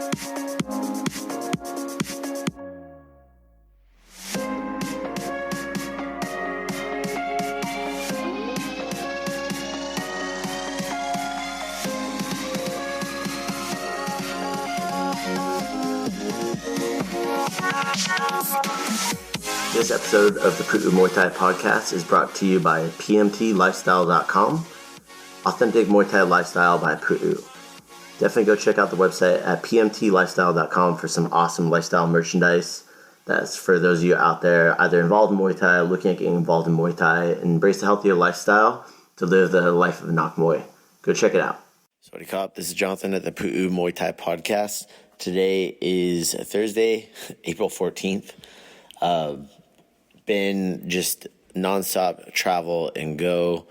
This episode of the Pu'u Muay Thai podcast is brought to you by pmtlifestyle.com, authentic Muay Thai lifestyle by Pu'u. Definitely go check out the website at pmtlifestyle.com for some awesome lifestyle merchandise. That's for those of you out there either involved in Muay Thai, looking at getting involved in Muay Thai, and embrace a healthier lifestyle to live the life of a Nak Muay. Go check it out. Sawadee Kop, this is Jonathan at the Pu'u Muay Thai podcast. Today is Thursday, April 14th. Been just nonstop travel and go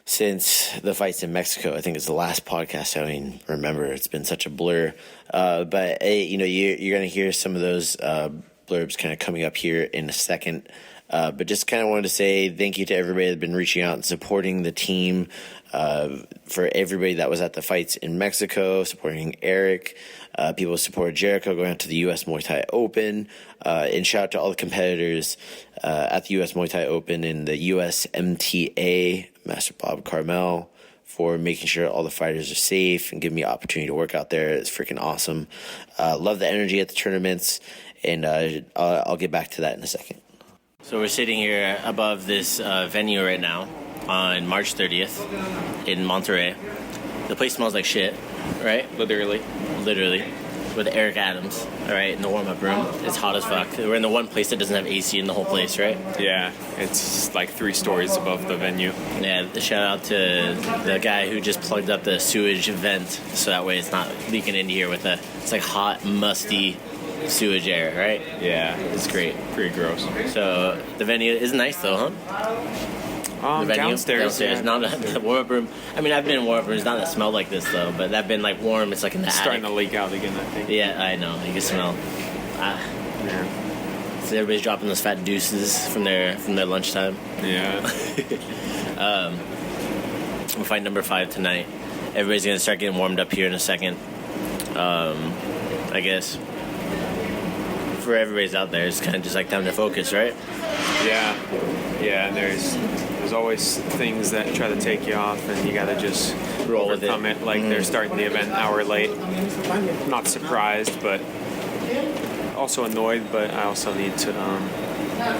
since the fights in Mexico. I think it's the last podcast I even remember. It's been such a blur. But hey, you're going to hear some of those blurbs kind of coming up here in a second. But just kind of wanted to say thank you to everybody that's been reaching out and supporting the team. For everybody that was at the fights in Mexico, supporting Eric, people supported Jericho going out to the US Muay Thai Open, and shout out to all the competitors at the US Muay Thai Open and the USMTA, Master Bob Carmel, for making sure all the fighters are safe and giving me an opportunity to work out there. It's freaking awesome. Love the energy at the tournaments, and I'll get back to that in a second. So we're sitting here above this venue right now on March 30th in Monterrey. The place smells like shit, right? Literally. With Eric Adams, all right, in the warm-up room. It's hot as fuck. We're in the one place that doesn't have AC in the whole place, right? Yeah, it's like 3 stories above the venue. Yeah, shout out to the guy who just plugged up the sewage vent so that way it's not leaking into here with it's like hot, musty sewage air, right? Yeah, it's great. Pretty gross. So the venue is nice though, huh? The venue downstairs, yeah. Not the warm-up room. I mean, I've been in warm-up rooms, not that smell like this though, but that been like warm. It's like in the attic. Starting to leak out again, I think. Yeah, I know. You can smell. Yeah. So everybody's dropping those fat deuces from their lunchtime. Yeah. We'll fight number 5 tonight. Everybody's gonna start getting warmed up here in a second. I guess for everybody's out there, it's kind of just like time to focus, right? Yeah. There's always things that try to take you off, and you gotta just roll with it. Like they're starting the event an hour late. Not surprised, but also annoyed. But I also need to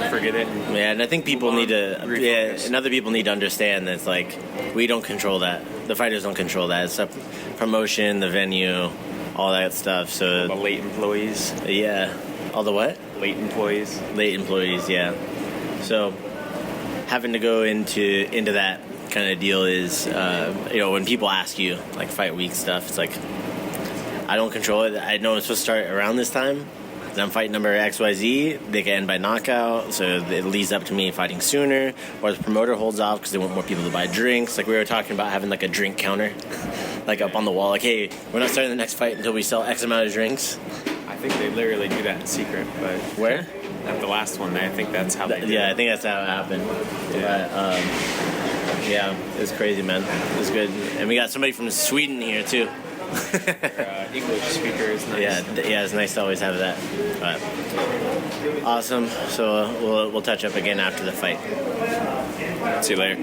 forget it. And I think people need to. Refocus. And other people need to understand that it's like we don't control that. The fighters don't control that. It's a promotion, the venue, all that stuff. So the late employees. Yeah. All the what? Late employees. Late employees, yeah. So having to go into that kind of deal is, when people ask you, like, fight week stuff, it's like, I don't control it. I know it's supposed to start around this time. I'm fighting number XYZ. They can end by knockout, so it leads up to me fighting sooner. Or the promoter holds off because they want more people to buy drinks. Like, we were talking about having, like, a drink counter, like, up on the wall. Like, hey, we're not starting the next fight until we sell X amount of drinks. I think they literally do that in secret, but... Where? At the last one, I think that's how they did it. Yeah, I think that's how it happened. Yeah. But, yeah, it's crazy, man. It's good. And we got somebody from Sweden here, too. English speaker is nice. Yeah, it's nice to always have that. But awesome. So we'll touch up again after the fight. See you later.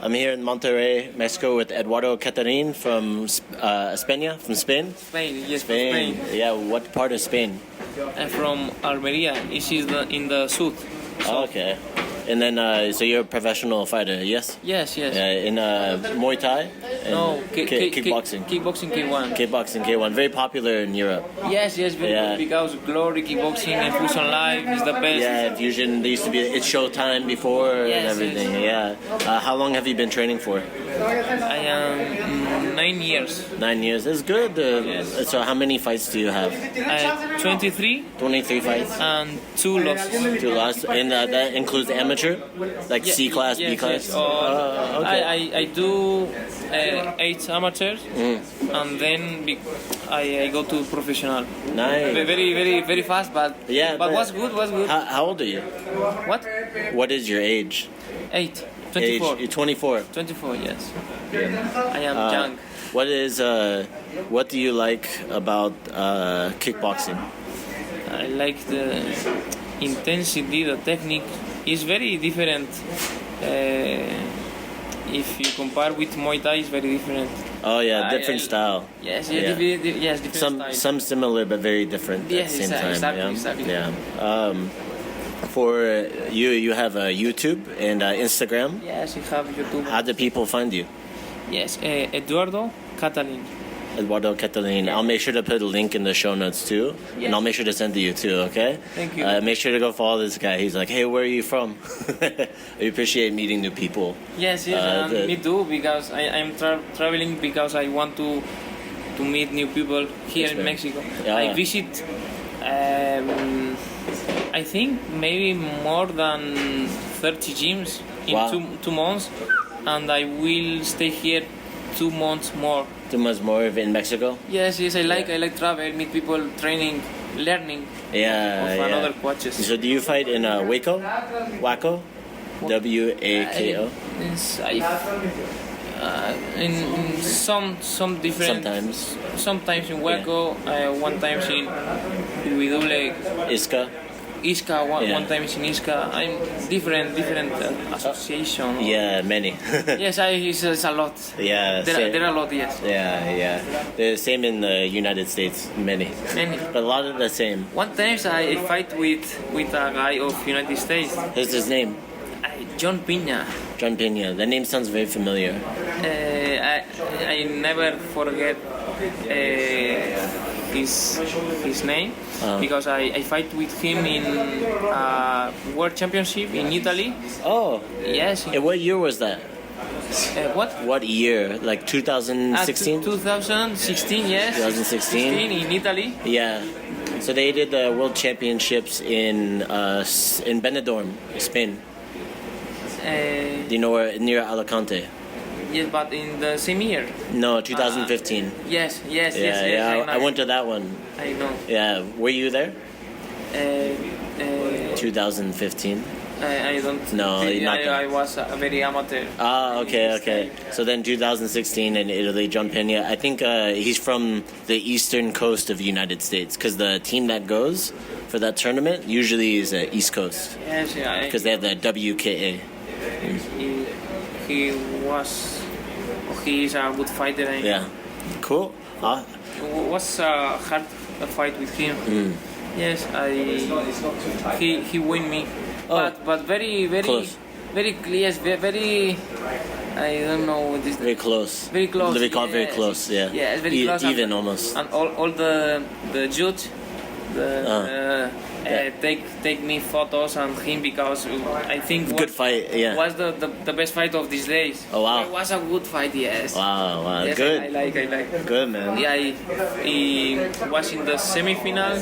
I'm here in Monterrey, Mexico, with Eduardo Catarin from España, from Spain. Spain, yes, Spain. Spain. Yeah, what part of Spain? I'm from Almeria. It is in the south. Oh, okay. And then, so you're a professional fighter, yes? Yes. In Muay Thai? No, kickboxing. Kickboxing K1. Kickboxing K1, very popular in Europe. Yes, very good, because Glory Kickboxing and Fusion Live is the best. Yeah, Fusion, there used to be, it's Showtime before and everything, yes. Yeah. How long have you been training for? I am 9 years. 9 years, that's good. Yes. So how many fights do you have? 23. 23 fights? And 2 losses. 2 losses, and that includes amateur? Like C class, B class? Yes. Okay. I do 8 amateurs, and then I go to professional. Nice. Very fast, but was good. How old are you? What? What is your age? 8. 24. You're 24. 24, yes. I am young. What do you like about kickboxing? I like the intensity, the technique. It's very different. If you compare with Muay Thai, it's very different. Oh yeah, different style. Yes, Yeah. different style. Some similar but very different at the Yes, same time. exactly. Yeah. For you have a YouTube and Instagram. Yes, you have YouTube. How do people find you? Yes, Eduardo Catalin. Eduardo Catalin. I'll make sure to put a link in the show notes too, and I'll make sure to send to you too. Okay. Thank you. Make sure to go follow this guy. He's like, hey, where are you from? I appreciate meeting new people. Yes, me too. Because I'm traveling because I want to meet new people here in Mexico. Yeah. I visit. I think maybe more than 30 gyms in 2 months, and I will stay here 2 months more. 2 months more in Mexico? Yes, I like travel, meet people, training, learning of another coaches. So do you fight in Waco? Waco? W-A-K-O? In some different. Sometimes in Waco, one time in UW. Isca, one time in Isca. I'm different association. Yeah, many. Yes, it's a lot. Yeah, there are a lot. Yes. Yeah. The same in the United States, many. But a lot of the same. One time I fight with a guy of United States. What's his name? John Pina. John Pena. That name sounds very familiar. I never forget his name because I fight with him in World Championship in Italy. Oh. Yes. And what year was that? What? What year? Like 2016? 2016, yes. 2016? In Italy. Yeah. So they did the World Championships in Benidorm, Spain. Do you know where? Near Alicante. Yes, but in the same year. No, 2015. Yes. Yeah. I went to that one. I know. Yeah. Were you there? 2015. 2015. I don't. No, not I was a very amateur. Okay. So then 2016 in Italy, John Pena. I think he's from the eastern coast of the United States because the team that goes for that tournament usually is East Coast. Yes, because they have the WKA. He is a good fighter. Yeah. Cool. It was a hard fight with him. Yes, he win me. But very close. Very clear, very I don't know what is very close. Very close. Very close. Yeah. Yeah, it's very close. Even almost. And all the judge take me photos and him because I think good fight. Yeah. Was the best fight of these days. Oh wow. It was a good fight. Yes. Wow. Yes, good. I like. Good, man. Yeah, he was in the semi-final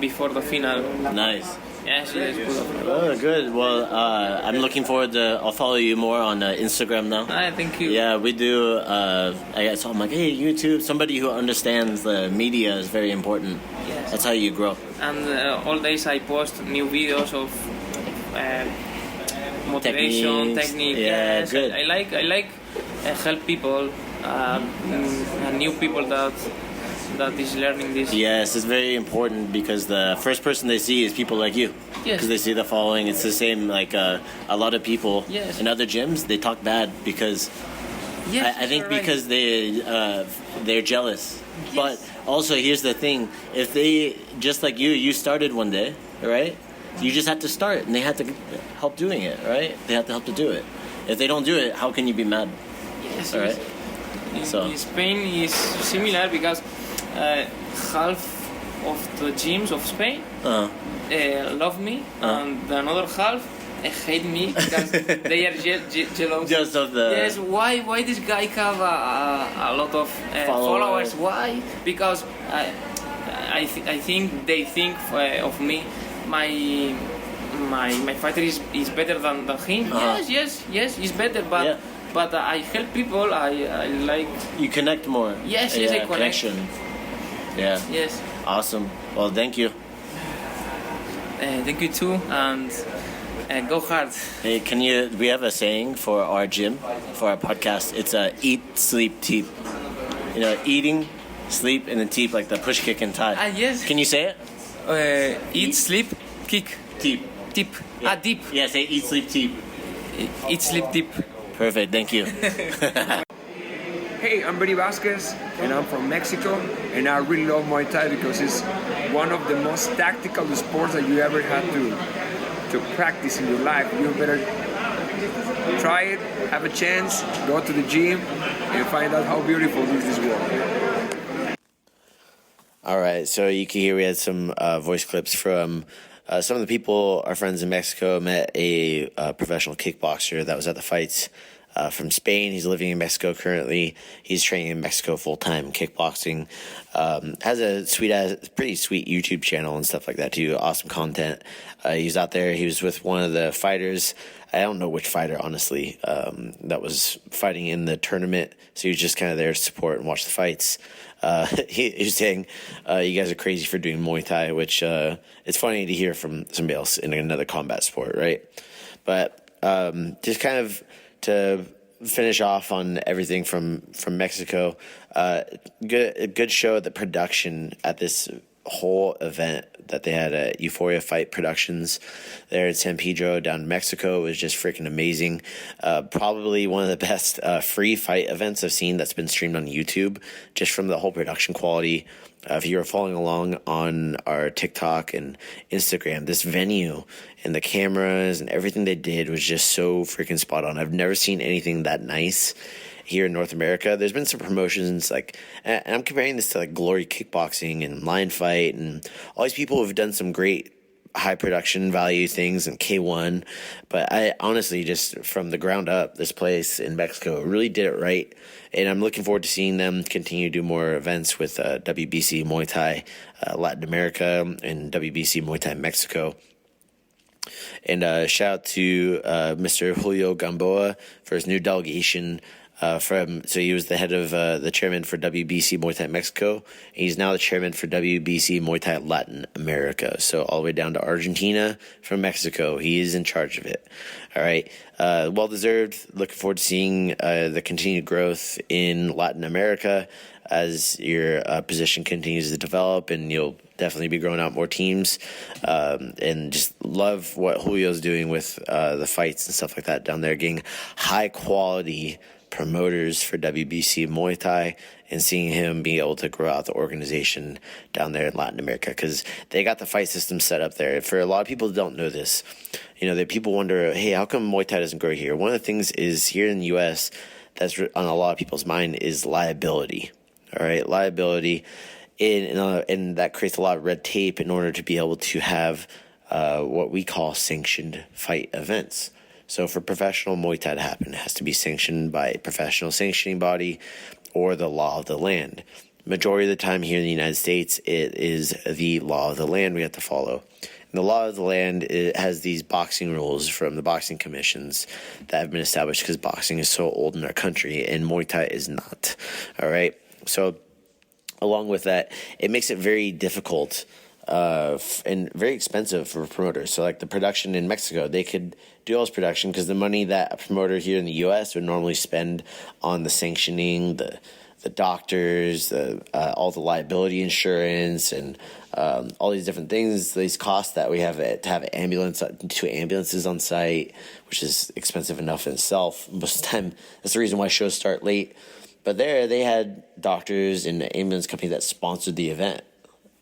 before the final. Nice. Yes, good. Oh, good. Well, I'm looking forward to. I'll follow you more on Instagram now. Thank you. Yeah, we do. So I'm like, hey, YouTube. Somebody who understands the media is very important. Yes. That's how you grow. And all days I post new videos of motivation, technique. Yeah, yes, good. I like help people, new people that is learning this. Yes, it's very important because the first person they see is people like you. Yes. Because they see the following. It's the same like a lot of people Yes. in other gyms. They talk bad because Yes, I think you're right. because they're jealous. Yes. But also here's the thing: if they just like you started one day, right? You just had to start, and they had to help doing it, right? They had to help to do it. If they don't do it, how can you be mad? Yes, All right. In Spain is similar because half of the gyms of Spain love me, and the another half hate me because they are jealous. Just of the Yes, why this guy have a lot of followers? Why? Because I think they think of me my fighter is better than him. Yes, he's better, but. Yeah. But I help people. I like. You connect more. Yes, I connect. Connection. Yeah. Yes. Awesome. Well, thank you. Thank you too, and Go hard. Hey, we have a saying for our gym, for our podcast. It's eat, sleep, teep. You know, eating, sleep, and then teep, like the push, kick, and tie. Yes. Can you say it? Eat, sleep, kick. Teep. Tip. Yeah. Deep. Yeah, say eat, sleep, teep. Eat, sleep, deep. Perfect, thank you. Hey, I'm Benny Vasquez, and I'm from Mexico, and I really love Muay Thai because it's one of the most tactical sports that you ever had to practice in your life. You better try it, have a chance, go to the gym, and find out how beautiful is this world. All right, so you can hear we had some voice clips from some of the people, our friends in Mexico. Met a professional kickboxer that was at the fights from Spain. He's living in Mexico currently. He's training in Mexico full-time kickboxing. Has a pretty sweet YouTube channel and stuff like that too. Awesome content. He's out there. He was with one of the fighters. I don't know which fighter, honestly, that was fighting in the tournament. So he was just kind of there to support and watch the fights. He was saying, you guys are crazy for doing Muay Thai, which it's funny to hear from somebody else in another combat sport, right? But just kind of to finish off on everything from Mexico, good show. The production at this whole event that they had at Euphoria Fight Productions there in San Pedro down in Mexico was just freaking amazing. Probably one of the best free fight events I've seen that's been streamed on YouTube, just from the whole production quality. If you were following along on our TikTok and Instagram, this venue and the cameras and everything they did was just so freaking spot on. I've never seen anything that nice here in North America. There's been some promotions and I'm comparing this to like Glory Kickboxing and Lion Fight and all these people who've done some great high production value things and K1. But I honestly, just from the ground up, this place in Mexico really did it right. And I'm looking forward to seeing them continue to do more events with WBC Muay Thai Latin America and WBC Muay Thai Mexico. And shout out to Mr. Julio Gamboa for his new delegation. So he was the head of the chairman for WBC Muay Thai Mexico. He's now the chairman for WBC Muay Thai Latin America. So all the way down to Argentina from Mexico. He is in charge of it. All right. Well deserved. Looking forward to seeing the continued growth in Latin America as your position continues to develop, and you'll definitely be growing out more teams. And just love what Julio's doing with the fights and stuff like that down there, getting high quality promoters for WBC Muay Thai and seeing him be able to grow out the organization down there in Latin America, because they got the fight system set up there. For a lot of people that don't know this, that people wonder, hey, how come Muay Thai doesn't grow here? One of the things is here in the U.S. that's on a lot of people's mind is liability. All right, liability, and that creates a lot of red tape in order to be able to have what we call sanctioned fight events. So for professional Muay Thai to happen, it has to be sanctioned by a professional sanctioning body or the law of the land. Majority of the time here in the United States, it is the law of the land we have to follow. And the law of the land, it has these boxing rules from the boxing commissions that have been established because boxing is so old in our country and Muay Thai is not. All right. So along with that, it makes it very difficult and very expensive for promoters. So like the production in Mexico, they could do all this production because the money that a promoter here in the U.S. would normally spend on the sanctioning, the doctors, all the liability insurance, and all these different things, these costs that we have to have two ambulances on site, which is expensive enough in itself. Most of the time, that's the reason why shows start late. But there, they had doctors and ambulance companies that sponsored the event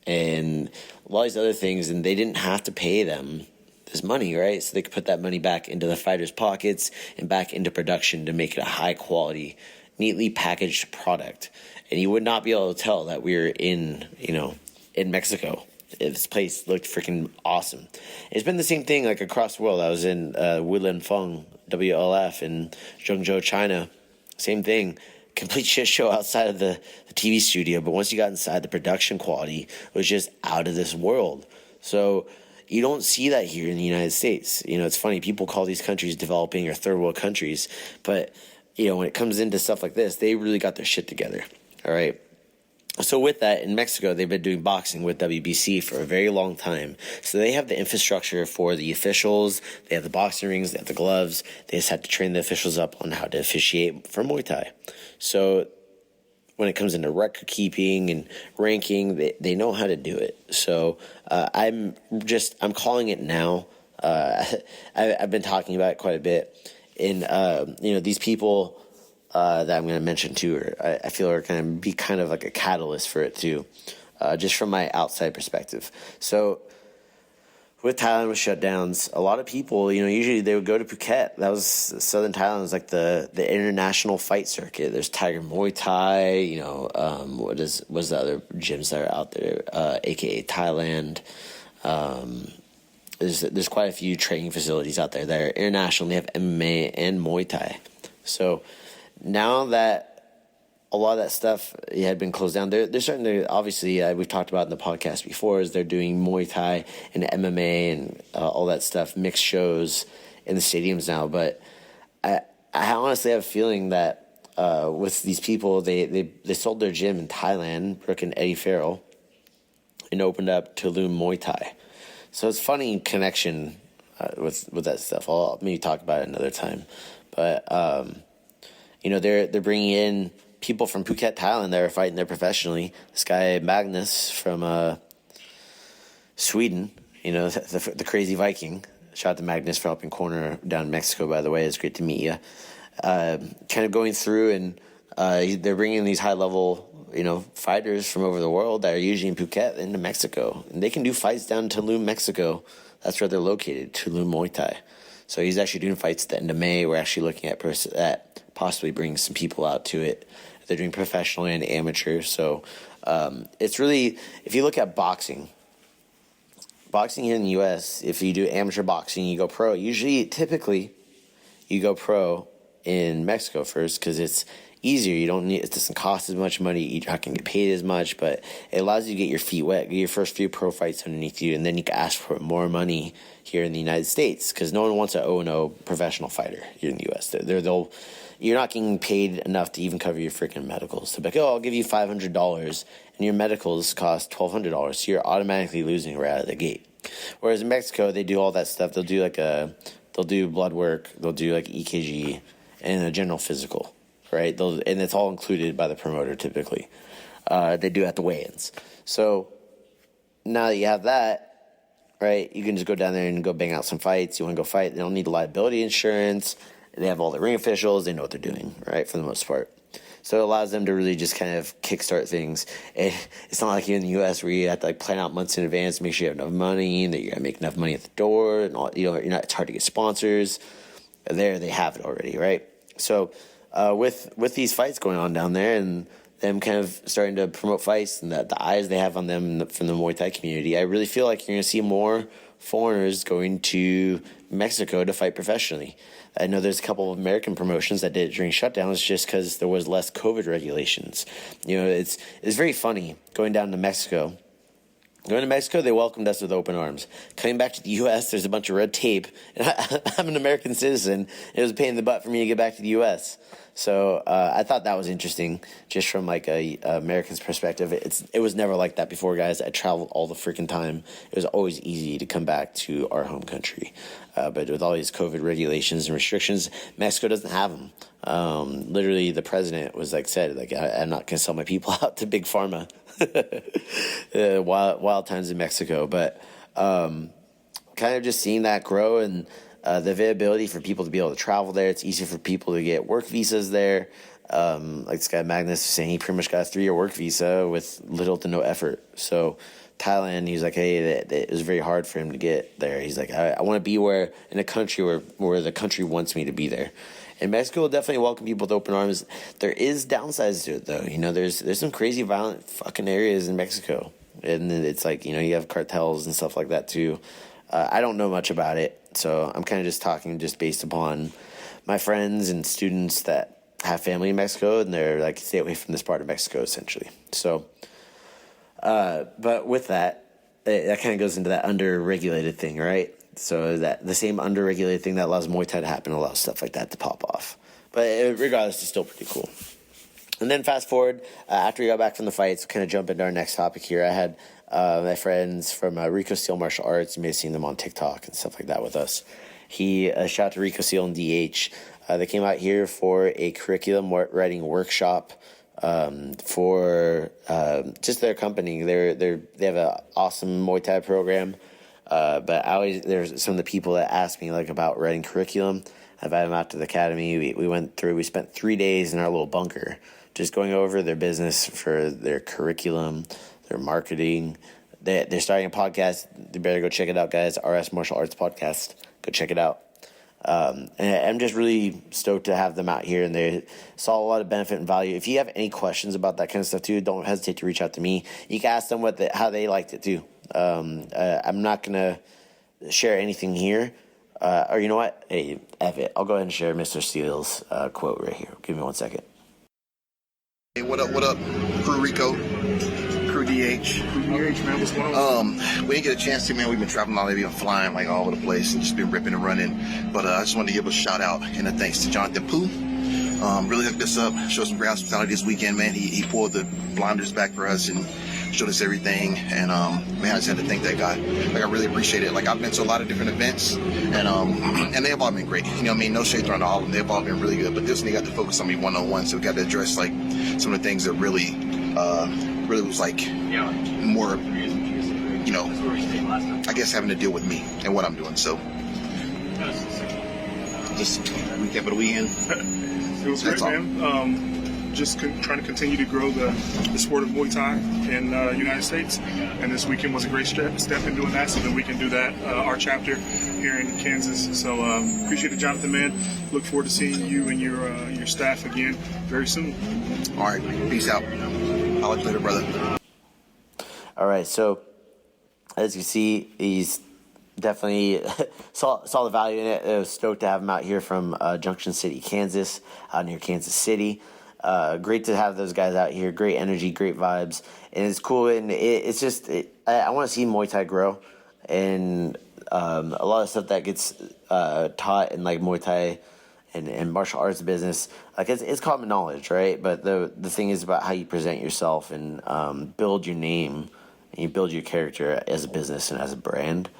and a lot of these other things, and they didn't have to pay them this money, right? So they could put that money back into the fighters' pockets and back into production to make it a high-quality, neatly packaged product. And you would not be able to tell that we were in Mexico. This place looked freaking awesome. It's been the same thing like across the world. I was in Wulanfeng, WLF, in Zhengzhou, China. Same thing. Complete shit show outside of the TV studio, but once you got inside, the production quality was just out of this world. So you don't see that here in the United States. It's funny, people call these countries developing or third world countries, but when it comes into stuff like this, they really got their shit together. All right. So with that, in Mexico, they've been doing boxing with WBC for a very long time. So they have the infrastructure for the officials. They have the boxing rings. They have the gloves. They just have to train the officials up on how to officiate for Muay Thai. So when it comes into record keeping and ranking, they know how to do it. So I'm calling it now. I've been talking about it quite a bit. And, these people that I'm going to mention too, I feel are going to be kind of like a catalyst for it too, just from my outside perspective. So with Thailand with shutdowns, a lot of people, usually they would go to Phuket. That was Southern Thailand was like the international fight circuit. There's Tiger Muay Thai, what's the other gyms that are out there, aka Thailand. There's quite a few training facilities out there that are international. They have MMA and Muay Thai. So now that a lot of that stuff had been closed down, they're starting to, obviously, we've talked about in the podcast before, is they're doing Muay Thai and MMA and all that stuff, mixed shows in the stadiums now. But I honestly have a feeling that with these people, they sold their gym in Thailand, Brooke and Eddie Farrell, and opened up Tulum Muay Thai. So it's funny connection with that stuff. I'll maybe talk about it another time. But, they're bringing in people from Phuket, Thailand that are fighting there professionally. This guy, Magnus, from Sweden, the crazy Viking. Shout out to Magnus for helping corner down in Mexico, by the way. It's great to meet you. Kind of going through, and they're bringing these high-level fighters from over the world that are usually in Phuket into Mexico. And they can do fights down in Tulum, Mexico. That's where they're located, Tulum Muay Thai. So he's actually doing fights at the end of May. We're actually looking at possibly bringing some people out to it. They're doing professional and amateur. So it's really, if you look at boxing here in the U.S., if you do amateur boxing, you go pro. Typically, you go pro in Mexico first because it's easier. It doesn't cost as much money. You're not going to get paid as much, but it allows you to get your feet wet, get your first few pro fights underneath you, and then you can ask for more money here in the United States because no one wants an 0-0 professional fighter here in the U.S. You're not getting paid enough to even cover your freaking medicals. So like, I'll give you $500, and your medicals cost $1,200, so you're automatically losing right out of the gate. Whereas in Mexico, they do all that stuff. They'll do blood work, they'll do like EKG, and a general physical. Right, and it's all included by the promoter typically. They do at the weigh-ins. So now that you have that, right, you can just go down there and go bang out some fights. You want to go fight, they don't need liability insurance. They have all the ring officials. They know what they're doing, right, for the most part. So it allows them to really just kind of kickstart things. It's not like here in the U.S. where you have to plan out months in advance to make sure you have enough money and that you're going to make enough money at the door. And all, it's hard to get sponsors. There, they have it already, right? So with these fights going on down there and them kind of starting to promote fights and the eyes they have on them from the Muay Thai community, I really feel like you're going to see more foreigners going to Mexico to fight professionally. I know there's a couple of American promotions that did it during shutdowns just because there was less COVID regulations. It's very funny going down to Mexico. Going to Mexico, they welcomed us with open arms. Coming back to the U.S., there's a bunch of red tape. And I'm an American citizen. It was a pain in the butt for me to get back to the U.S. So I thought that was interesting, just from like a American's perspective. It was never like that before, guys. I traveled all the freaking time. It was always easy to come back to our home country. But with all these COVID regulations and restrictions, Mexico doesn't have them. Literally, the president was said, I'm not going to sell my people out to big pharma. Wild times in Mexico, but kind of just seeing that grow and the availability for people to be able to travel there. It's easier for people to get work visas there. Like this guy Magnus was saying, he pretty much got a 3-year work visa with little to no effort. So Thailand, he's like, hey, it was very hard for him to get there. He's like, I want to be in a country where the country wants me to be there. And Mexico will definitely welcome people with open arms. There is downsides to it, though. There's some crazy violent fucking areas in Mexico. And it's like, you have cartels and stuff like that, too. I don't know much about it, so I'm kind of just talking just based upon my friends and students that have family in Mexico, and they're like, stay away from this part of Mexico, essentially. So, but with that kind of goes into that under-regulated thing, right? So that the same under-regulated thing that allows Muay Thai to happen allows stuff like that to pop off. But regardless, it's still pretty cool. And then fast forward, after we got back from the fights, kind of jump into our next topic here. I had my friends from Rico Steel Martial Arts. You may have seen them on TikTok and stuff like that with us. Shout out to Rico Steel and DH. They came out here for a curriculum writing workshop for just their company. They have an awesome Muay Thai program. But there's some of the people that ask me like about writing curriculum. I've had them out to the academy. We spent 3 days in our little bunker, just going over their business for their curriculum, their marketing. They're starting a podcast. You better go check it out, guys. RS Martial Arts Podcast. Go check it out. And I'm just really stoked to have them out here, and they saw a lot of benefit and value. If you have any questions about that kind of stuff too, don't hesitate to reach out to me. You can ask them how they liked it too. I'm not gonna share anything here, or you know what? Hey, F it. I'll go ahead and share Mr. Steele's quote right here. Give me 1 second. Hey, what up, Crew Rico, Crew DH. Man, what's going on? We didn't get a chance to, man. We've been traveling all over, flying like all over the place, and just been ripping and running. But I just wanted to give a shout out and a thanks to Jonathan Pu'u. Really hooked us up, showed some great hospitality this weekend, man. He pulled the blinders back for us and showed us everything. And man, I just had to thank that guy. Like, I really appreciate it. Like, I've been to a lot of different events, and they've all been great. You know what I mean? No shade thrown to all of them. They've all been really good. But this one, they got to focus on me one-on-one, so we got to address like some of the things that really was like more, you know, I guess having to deal with me and what I'm doing. So just recap of the weekend. It was great, man. Just trying to continue to grow the sport of Muay Thai in the United States. And this weekend was a great step in doing that, so that we can do that, our chapter here in Kansas. So appreciate it, Jonathan, man. Look forward to seeing you and your staff again very soon. All right, peace out. I'll let you later, brother. All right, so as you see, he's definitely saw the value in it. I was stoked to have him out here from Junction City, Kansas, out near Kansas City. Great to have those guys out here. Great energy, great vibes, and it's cool. And it's just I want to see Muay Thai grow, and a lot of stuff that gets taught in like Muay Thai and martial arts business, like it's common knowledge, right? But the thing is about how you present yourself and build your name and you build your character as a business and as a brand.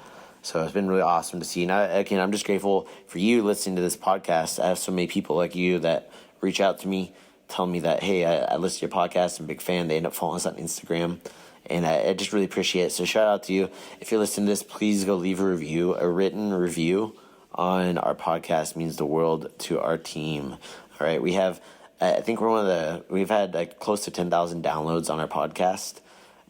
So it's been really awesome to see. And again, I'm just grateful for you listening to this podcast. I have so many people like you that reach out to me, tell me that, hey, I listen to your podcast. I'm a big fan. They end up following us on Instagram. And I just really appreciate it. So shout out to you. If you're listening to this, please go leave a review. A written review on our podcast means the world to our team. All right. We have, I think we've had like close to 10,000 downloads on our podcast.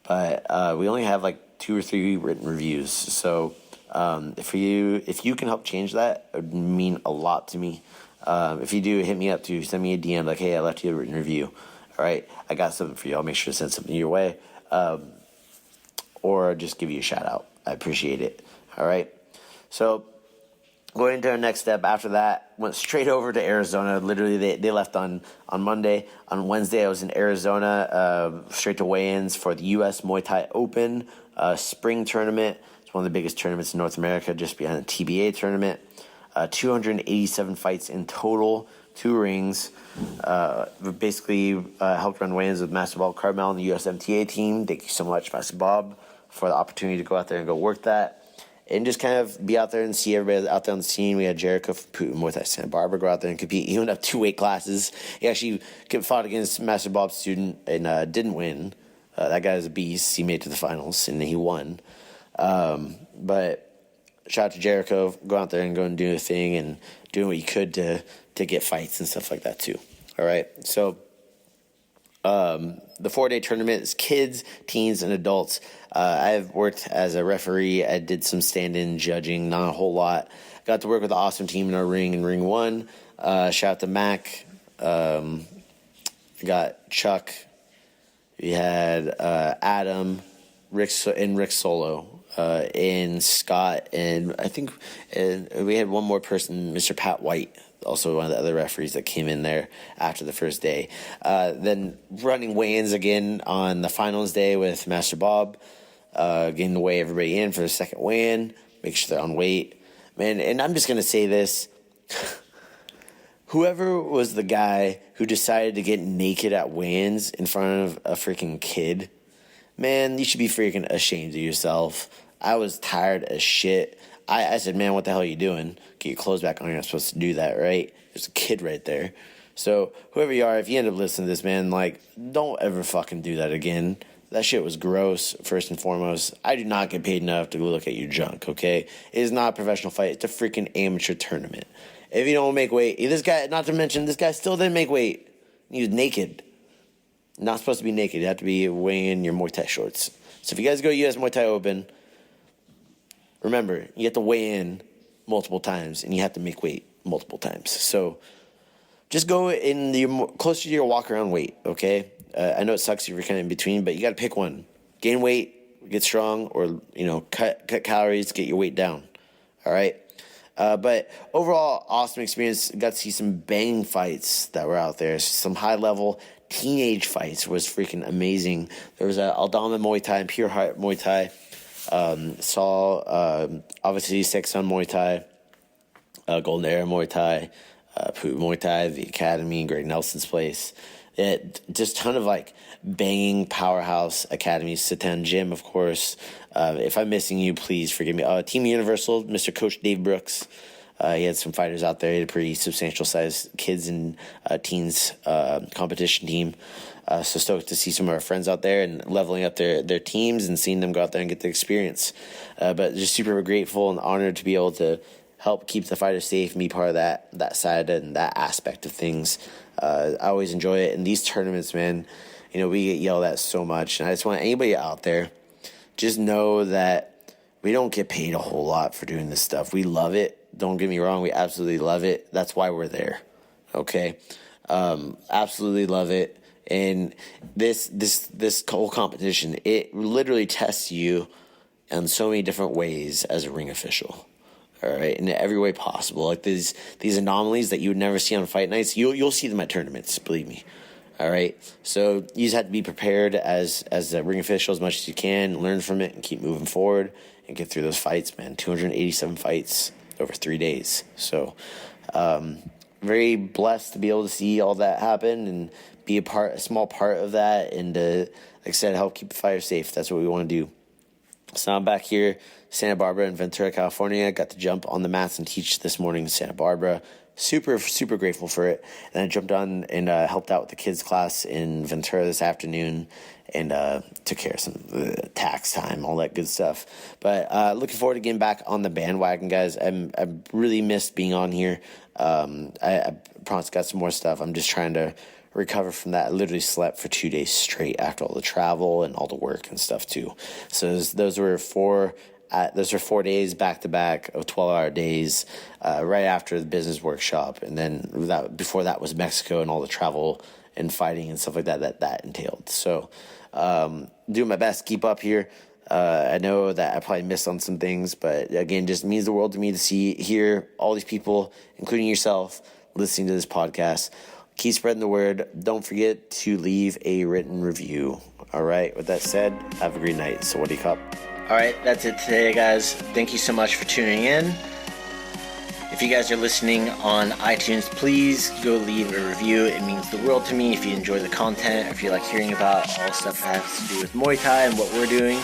But we only have like 2 or 3 written reviews. So if you can help change that, it would mean a lot to me. If you do, hit me up too. Send me a DM like, hey, I left you a written review. All right, I got something for you. I'll make sure to send something your way, or just give you a shout out. I appreciate it. All right, so going into our next step after that, went straight over to Arizona. Literally, they left on Monday. On Wednesday, I was in Arizona, straight to weigh-ins for the US Muay Thai Open spring tournament. It's one of the biggest tournaments in North America, just behind the TBA tournament. 287 fights in total, 2 rings. Basically helped run weigh-ins with Master Bob Carmel and the USMTA team. Thank you so much, Master Bob, for the opportunity to go out there and go work that. And just kind of be out there and see everybody out there on the scene. We had Jericho from Pu'u Muay Thai Santa Barbara go out there and compete. He went up 2 weight classes. He actually fought against Master Bob's student and didn't win. That guy was a beast. He made it to the finals, and he won. But shout out to Jericho. Go out there and go and do a thing and doing what you could to get fights and stuff like that too. All right. So the 4-day tournament is kids, teens, and adults. I've worked as a referee. I did some stand-in judging, not a whole lot. Got to work with an awesome team in our ring in Ring 1. Shout out to Mac. Got Chuck. We had Adam, Rick Solo. And Scott, and I think we had one more person, Mr. Pat White, also one of the other referees that came in there after the first day. Then running weigh-ins again on the finals day with Master Bob, getting to weigh everybody in for the second weigh-in, make sure they're on weight. Man, and I'm just going to say this. whoever was the guy who decided to get naked at weigh-ins in front of a freaking kid, man, you should be freaking ashamed of yourself. I was tired as shit. I said, man, what the hell are you doing? Get your clothes back on. You're not supposed to do that, right? There's a kid right there. So whoever you are, if you end up listening to this, man, like, don't ever fucking do that again. That shit was gross, first and foremost. I do not get paid enough to go look at your junk, okay? It is not a professional fight. It's a freaking amateur tournament. If you don't make weight, this guy, not to mention, this guy still didn't make weight. He was naked. Not supposed to be naked. You have to be weighing in your Muay Thai shorts. So if you guys go US Muay Thai Open, remember, you have to weigh in multiple times, and you have to make weight multiple times. So just go in closer to your walk-around weight, okay? I know it sucks if you're kind of in between, but you got to pick one. Gain weight, get strong, or, cut calories, get your weight down, all right? But overall, awesome experience. Got to see some banging fights that were out there. Some high-level teenage fights was freaking amazing. There was Aldama Muay Thai and Pure Heart Muay Thai. Saw, obviously, Six Sun Muay Thai, Golden Era Muay Thai, Pu'u Muay Thai, the Academy, Greg Nelson's place. Just ton of like banging powerhouse academies. Satan Gym, of course. If I'm missing you, please forgive me. Team Universal, Mr. Coach Dave Brooks. He had some fighters out there. He had a pretty substantial size kids and teens competition team. So stoked to see some of our friends out there and leveling up their teams and seeing them go out there and get the experience. But just super grateful and honored to be able to help keep the fighters safe and be part of that side and that aspect of things. I always enjoy it. And these tournaments, man, we get yelled at so much. And I just want anybody out there, just know that we don't get paid a whole lot for doing this stuff. We love it. Don't get me wrong. We absolutely love it. That's why we're there. Okay. Absolutely love it. And this whole competition, it literally tests you in so many different ways as a ring official. All right, in every way possible. Like these anomalies that you would never see on fight nights, you'll see them at tournaments. Believe me. All right, so you just have to be prepared as a ring official as much as you can, learn from it, and keep moving forward and get through those fights, man. 287 fights over 3 days. So, very blessed to be able to see all that happen and be a small part of that, and like I said, help keep the fighters safe. That's what we want to do. So I'm back here, Santa Barbara and Ventura, California. Got to jump on the mats and teach this morning in Santa Barbara. Super, super grateful for it. And I jumped on and helped out with the kids' class in Ventura this afternoon and took care of some tax time, all that good stuff. But looking forward to getting back on the bandwagon, guys. I really missed being on here. I promise got some more stuff. I'm just trying to recover from that. I literally slept for 2 days straight after all the travel and all the work and stuff too. So those were 4 days back to back of 12-hour days, right after the business workshop, and then before that was Mexico and all the travel and fighting and stuff like that entailed. So doing my best to keep up here. I know that I probably missed on some things, but again, just means the world to me to hear all these people, including yourself, listening to this podcast. Keep spreading the word. Don't forget to leave a written review. All right. With that said, have a great night. So what do you cup? All right. That's it today, guys. Thank you so much for tuning in. If you guys are listening on iTunes, please go leave a review. It means the world to me if you enjoy the content, or if you like hearing about all stuff that has to do with Muay Thai and what we're doing.